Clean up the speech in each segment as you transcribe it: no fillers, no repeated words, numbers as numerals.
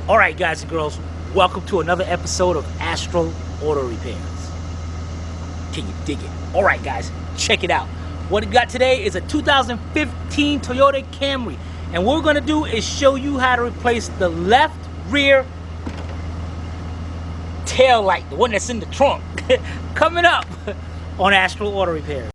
Alright guys and girls, welcome to another episode of Astro Auto Repairs. Can you dig it? Alright guys, check it out. What we got today is a 2015 Toyota Camry. And what we're going to do is show you how to replace the left rear tail light, the one that's in the trunk. Coming up on Astro Auto Repairs.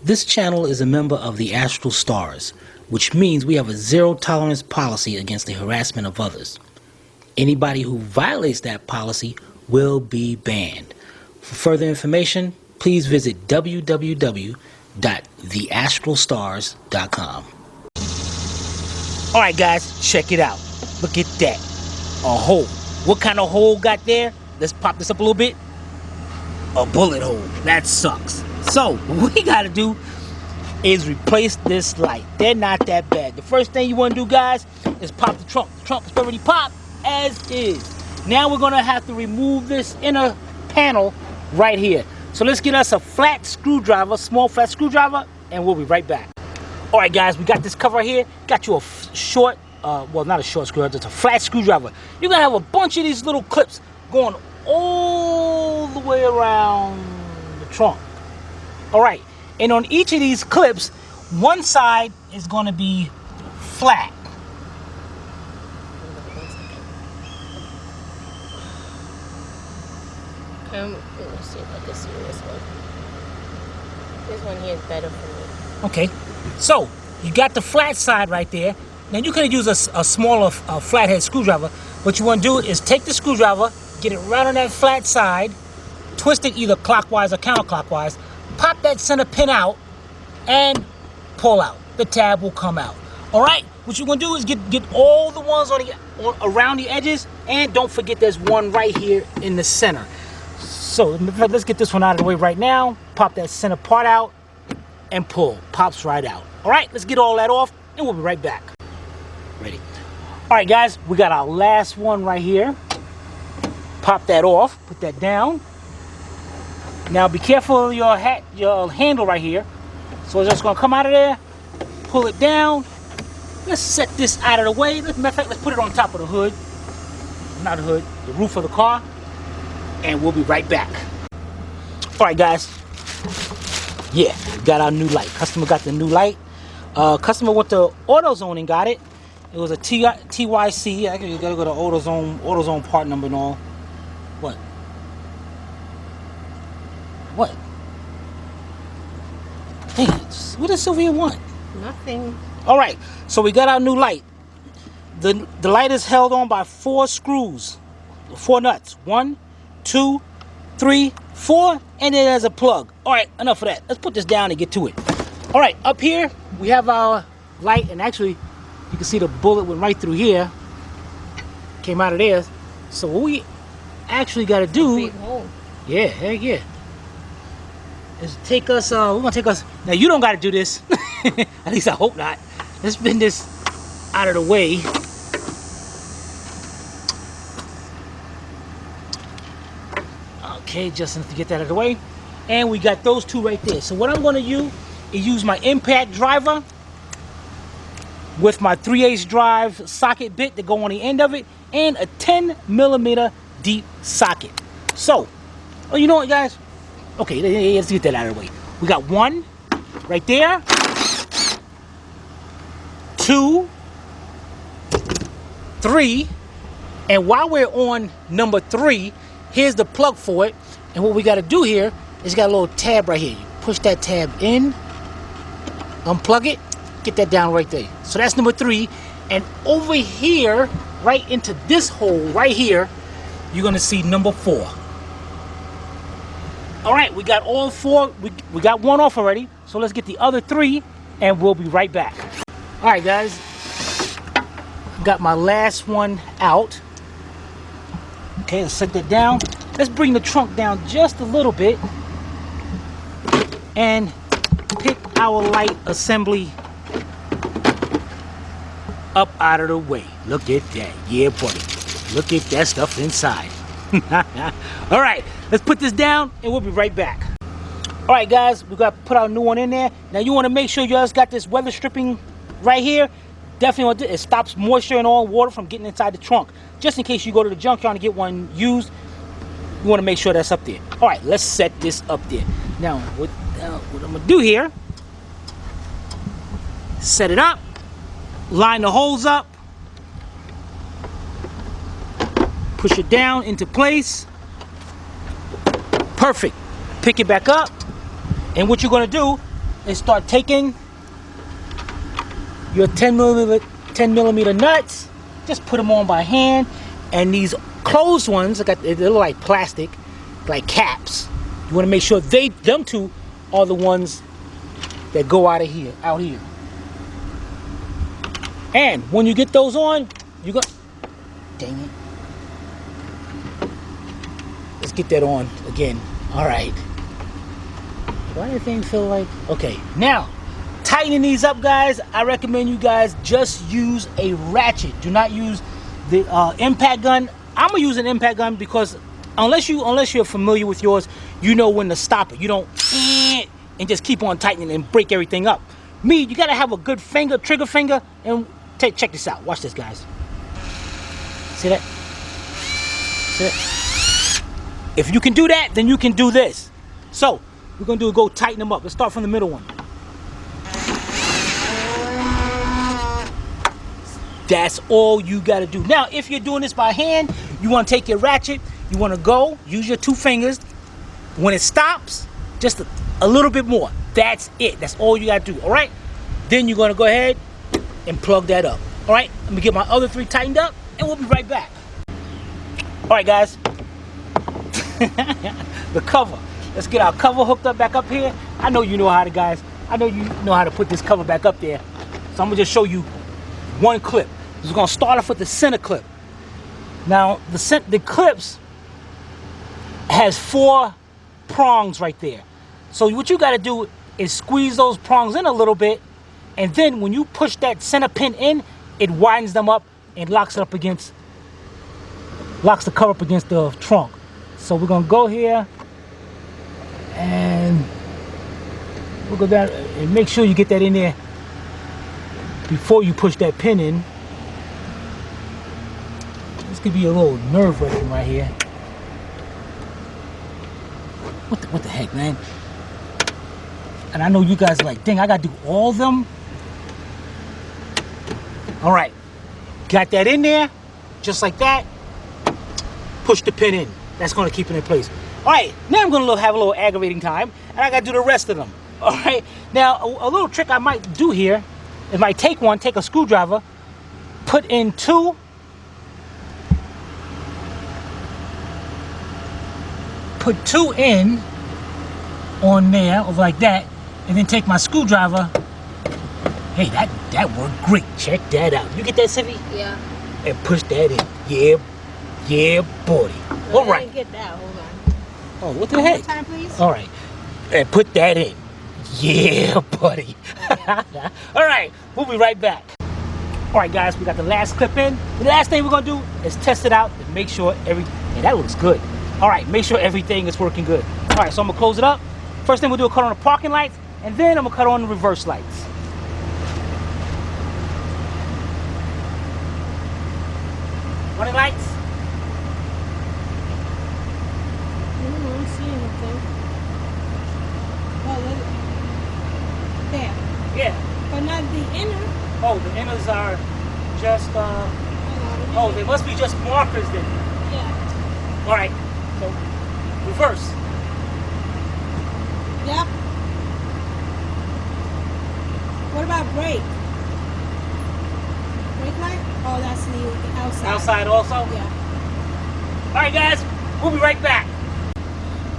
This channel is a member of the Astral Stars, which means we have a zero tolerance policy against the harassment of others. Anybody who violates that policy will be banned. For further information, please visit www.theastralstars.com. Alright guys, check it out. Look at that. A hole. What kind of hole got there? Let's pop this up a little bit. A bullet hole. That sucks. So, what we gotta do is replace this light. They're not that bad. The first thing you wanna do, guys, is pop the trunk. The trunk is already popped as is. Now we're gonna have to remove this inner panel right here. So let's get us a flat screwdriver, small flat screwdriver, and we'll be right back. All right, guys, we got this cover right here. Got you a short, well, not a short screwdriver, just a flat screwdriver. You're gonna have a bunch of these little clips going all the way around the trunk. All right, and on each of these clips, one side is going to be flat. Let me see if I can see this one. This one here is better for me. Okay, so you got the flat side right there. Now you could use a smaller flathead screwdriver. What you want to do is take the screwdriver, get it right on that flat side, twist it either clockwise or counterclockwise, pop that center pin out, and pull out. The tab will come out. All right, what you're gonna do is get all the ones around the edges, and don't forget there's one right here in the center. So let's get this one out of the way right now. Pop that center part out and pull. Pops right out. All right, let's get all that off, and we'll be right back. Ready? All right, guys, we got our last one right here. Pop that off. Put that down. Now be careful of your handle right here. So it's just gonna come out of there, pull it down. Let's set this out of the way. Matter of fact, let's put it on top of the hood. Not the hood, the roof of the car. And we'll be right back. All right, guys. Yeah, we got our new light. Customer got the new light. Customer went to AutoZone and got it. It was a TYC. I gotta go to AutoZone part number and all. What? What? Hey, what does Sylvia want? Nothing. All right, so we got our new light. The light is held on by 4 screws, 4 nuts. 1, 2, 3, 4, and then there's a plug. All right, enough of that. Let's put this down and get to it. All right, up here we have our light, and actually you can see the bullet went right through here. Came out of there. So what we actually got to do? Big hole. Yeah, heck yeah. Is take us, we're gonna take us, now you don't gotta do this, at least I hope not. Let's bend this out of the way. Okay, just enough to get that out of the way. And we got those 2 right there. So what I'm gonna use is use my impact driver with my 3/8 drive socket bit to go on the end of it, and a 10mm deep socket. So, oh, you know what, guys? Okay, let's get that out of the way. We got 1 right there, 2, 3, and while we're on number 3, here's the plug for it. And what we got to do here is got a little tab right here. You push that tab in, unplug it, get that down right there. So that's number 3. And over here, right into this hole right here, you're gonna see number 4. All right, we got all 4. We got 1 off already. So let's get the other 3, and we'll be right back. All right, guys. Got my last one out. Okay, let's set that down. Let's bring the trunk down just a little bit and pick our light assembly up out of the way. Look at that. Yeah, buddy. Look at that stuff inside. All right, let's put this down and we'll be right back. All right, guys, we got to put our new one in there. Now, you want to make sure you just got this weather stripping right here. Definitely want to, it stops moisture and all water from getting inside the trunk. Just in case you go to the junkyard and get one used, you want to make sure that's up there. All right, let's set this up there. Now, what I'm going to do here, set it up, line the holes up, push it down into place. Perfect. Pick it back up. And what you're going to do is start taking your 10 millimeter nuts, just put them on by hand. And these closed ones, they look like plastic, like caps. You want to make sure them two are the ones that go out here. And when you get those on, you're going to, dang it. Let's get that on again. All right. Why do things feel like... Okay, now, tightening these up, guys, I recommend you guys just use a ratchet. Do not use the impact gun. I'm going to use an impact gun because unless you're familiar with yours, you know when to stop it. You don't and just keep on tightening and break everything up. Me, you got to have a good trigger finger, and check this out. Watch this, guys. See that? See that? If you can do that, then you can do this. So, we're going to go tighten them up. Let's start from the middle one. That's all you got to do. Now, if you're doing this by hand, you want to take your ratchet, you want to use your 2 fingers. When it stops, just a little bit more. That's it. That's all you got to do, all right? Then you're going to go ahead and plug that up, all right? Let me get my other 3 tightened up, and we'll be right back. All right, guys. The cover. Let's get our cover hooked up back up here. I know you know how to, guys. I know you know how to put this cover back up there. So I'm going to just show you one clip. We're going to start off with the center clip. Now, the clips has 4 prongs right there. So what you got to do is squeeze those prongs in a little bit. And then when you push that center pin in, it widens them up and locks the cover up against the trunk. So we're going to go here. And we'll go down and make sure you get that in there before you push that pin in. This could be a little nerve-wracking right here. What the heck, man? And I know you guys are like, dang, I gotta do all of them. All right, got that in there, just like that. Push the pin in. That's gonna keep it in place. All right, now I'm gonna have a little aggravating time, and I gotta do the rest of them. All right, now a little trick I might do here is take a screwdriver, put in 2, put 2 in on there, over like that, and then take my screwdriver. Hey, that worked great. Check that out. You get that, Sivy? Yeah. And push that in. Yeah, buddy. All right. I didn't get that. Hold on. Oh, what the heck? One more time, please. All right. And put that in. Yeah, buddy. All right. We'll be right back. All right, guys. We got the last clip in. The last thing we're going to do is test it out and make sure that looks good. All right. Make sure everything is working good. All right. So I'm going to close it up. First thing we'll do is cut on the parking lights, and then I'm going to cut on the reverse lights. Running lights. I don't see anything. Oh, there. Yeah. But not the inner. Oh, the inners are just, oh, they must be just markers then. Yeah. All right. So, reverse. Yep. What about brake? Brake light? Oh, that's the outside. Outside also? Yeah. All right, guys. We'll be right back.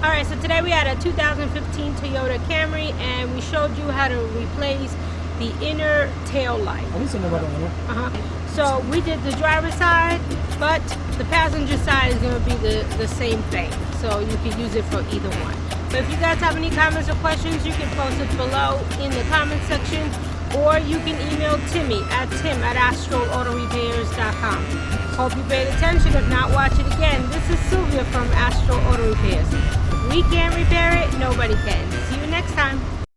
All right, so today we had a 2015 Toyota Camry, and we showed you how to replace the inner tail light. I need to know about the inner. So we did the driver's side, but the passenger side is going to be the same thing. So you can use it for either one. So if you guys have any comments or questions, you can post it below in the comment section. or you can email Timmy at tim@astralautorepairs.com. Hope you paid attention. If not, watch it again. This is Sylvia from Astral Auto Repairs. We can't repair it, nobody can.